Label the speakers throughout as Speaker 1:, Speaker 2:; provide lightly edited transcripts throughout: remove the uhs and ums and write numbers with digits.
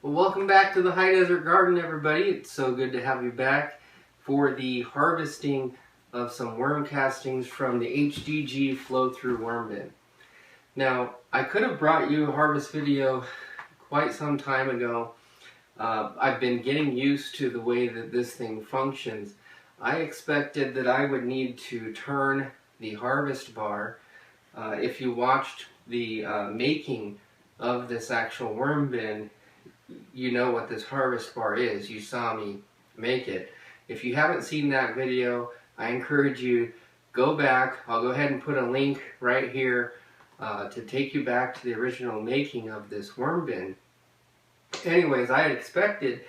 Speaker 1: Well, welcome back to the High Desert Garden, everybody. It's so good to have you back for the harvesting of some worm castings from the HDG Flow-Through Worm Bin. Now, I could have brought you a harvest video quite some time ago. I've been getting used to the way that this thing functions. I expected that I would need to turn the harvest bar. If you watched the making of this actual worm bin, you know what this harvest bar is. You saw me make it. If you haven't seen that video, I encourage you, go back. I'll go ahead and put a link right here to take you back to the original making of this worm bin. Anyways, I had expected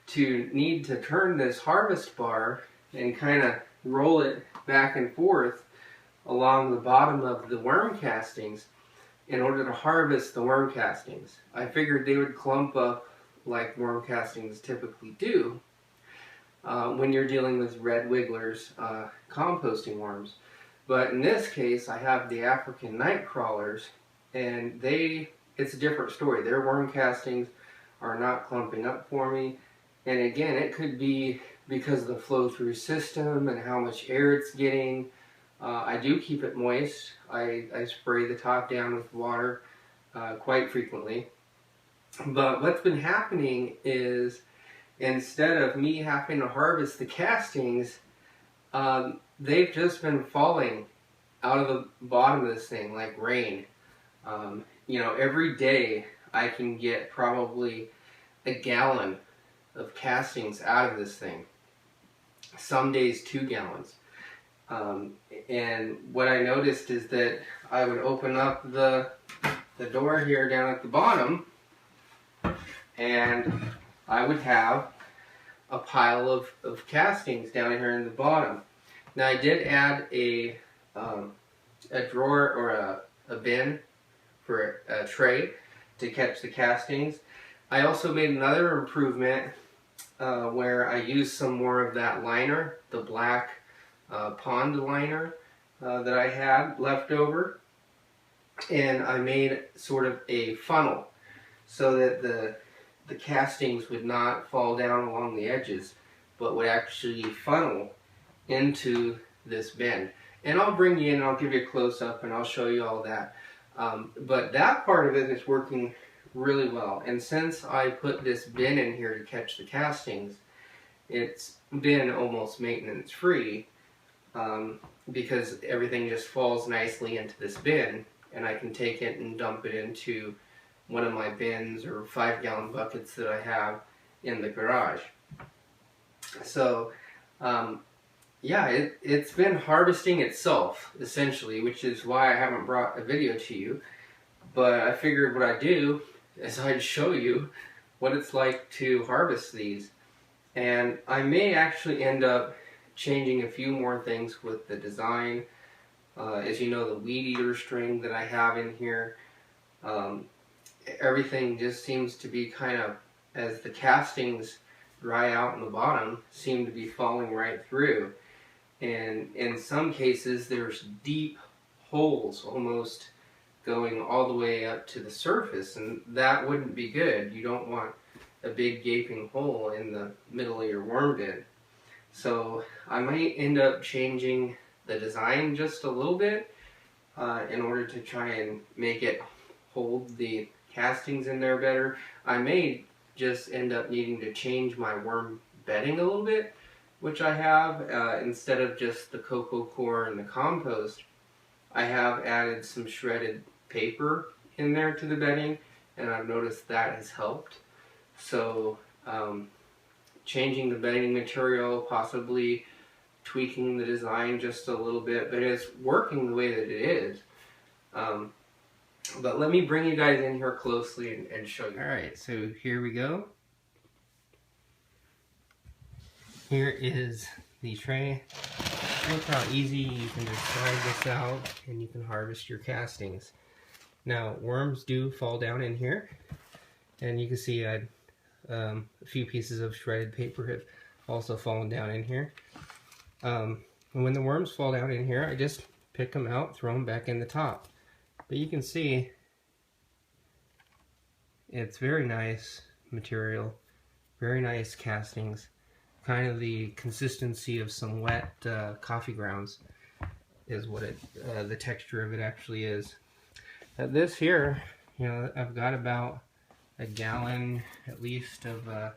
Speaker 1: to need to turn this harvest bar and kind of roll it back and forth along the bottom of the worm castings in order to harvest the worm castings. I figured they would clump up like worm castings typically do when you're dealing with red wigglers, composting worms. But in this case, I have the African night crawlers, and it's a different story. Their worm castings are not clumping up for me. And again, it could be because of the flow-through system and how much air it's getting. I do keep it moist. I spray the top down with water quite frequently. But what's been happening is, instead of me having to harvest the castings, they've just been falling out of the bottom of this thing like rain. Every day I can get probably a gallon of castings out of this thing. Some days 2 gallons. And what I noticed is that I would open up the door here down at the bottom, and I would have a pile of castings down here in the bottom. Now, I did add a drawer or a bin for a tray to catch the castings. I also made another improvement where I used some more of that liner, the black pond liner that I had left over, and I made sort of a funnel so that the castings would not fall down along the edges, but would actually funnel into this bin. And I'll bring you in and I'll give you a close-up and I'll show you all that. But that part of it is working really well. And since I put this bin in here to catch the castings, it's been almost maintenance-free because everything just falls nicely into this bin, and I can take it and dump it into one of my bins or 5-gallon buckets that I have in the garage. So, yeah, it's been harvesting itself, essentially, which is why I haven't brought a video to you. But I figured what I'd do is I'd show you what it's like to harvest these. And I may actually end up changing a few more things with the design. As you know, the weed eater string that I have in here, everything just seems to be kind of, as the castings dry out in the bottom, seem to be falling right through. And in some cases, there's deep holes almost going all the way up to the surface, and that wouldn't be good. You don't want a big gaping hole in the middle of your worm bin. So I might end up changing the design just a little bit in order to try and make it hold the castings in there better. I may just end up needing to change my worm bedding a little bit, which I have. Instead of just the cocoa core and the compost, I have added some shredded paper in there to the bedding, and I've noticed that has helped. So changing the bedding material, possibly tweaking the design just a little bit, but it's working the way that it is. But let me bring you guys in here closely and show you. Alright, so here we go. Here is the tray. Look how easy you can just slide this out and you can harvest your castings. Now, worms do fall down in here, and you can see a few pieces of shredded paper have also fallen down in here. And when the worms fall down in here, I just pick them out, throw them back in the top. But you can see it's very nice, material. Very nice castings. Kind of the consistency of some wet coffee grounds is what the texture of it actually is. This here, you know, I've got about a gallon at least of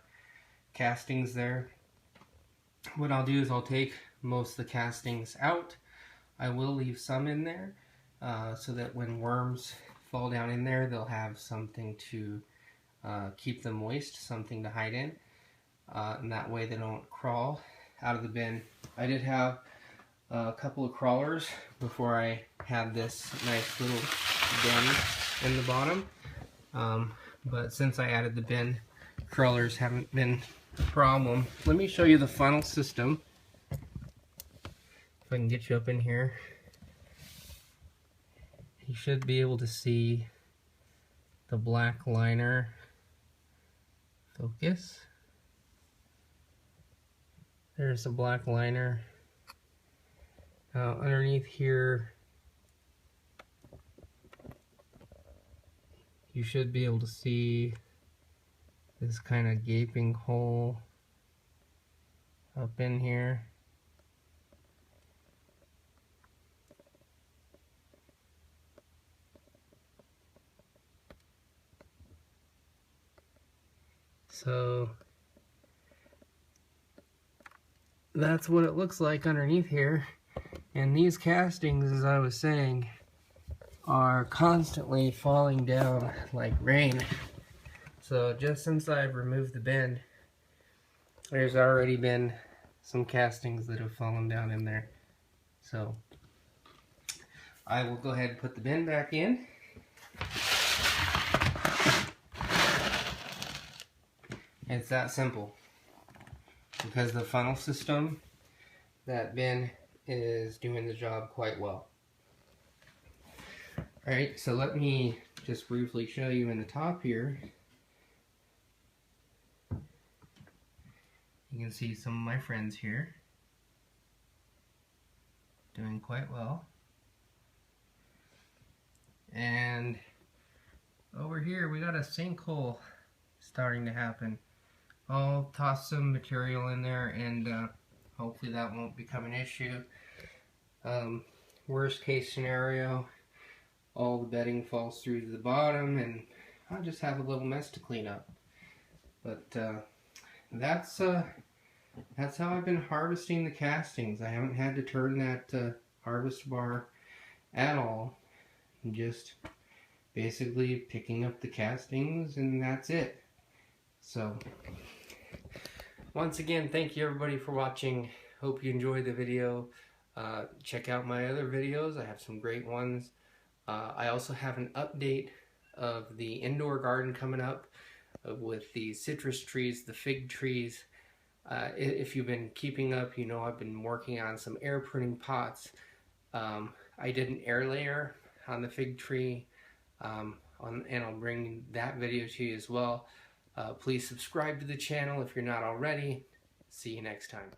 Speaker 1: castings there. What I'll do is I'll take most of the castings out. I will leave some in there so that when worms fall down in there, they'll have something to keep them moist, something to hide in, and that way they don't crawl out of the bin. I did have a couple of crawlers before I had this nice little bin in the bottom, but since I added the bin, crawlers haven't been a problem. Let me show you the funnel system. If I can get you up in here, you should be able to see the black liner. Focus. There's the black liner. Underneath here, you should be able to see this kind of gaping hole up in here. So that's what it looks like underneath here. And these castings, as I was saying, are constantly falling down like rain. So just since I've removed the bin, there's already been some castings that have fallen down in there. So I will go ahead and put the bin back in. It's that simple. Because the funnel system, that bin is doing the job quite well. Alright, so let me just briefly show you in the top here. You can see some of my friends here doing quite well. And over here we got a sinkhole starting to happen. I'll toss some material in there and hopefully that won't become an issue. Worst case scenario, all the bedding falls through to the bottom and I'll just have a little mess to clean up. But that's how I've been harvesting the castings. I haven't had to turn that harvest bar at all. I'm just basically picking up the castings and that's it. So once again, thank you everybody for watching. Hope you enjoyed the video. Check out my other videos. I have some great ones. I also have an update of the indoor garden coming up with the citrus trees, the fig trees. If you've been keeping up, you know I've been working on some air pruning pots. I did an air layer on the fig tree, and I'll bring that video to you as well. Please subscribe to the channel if you're not already. See you next time.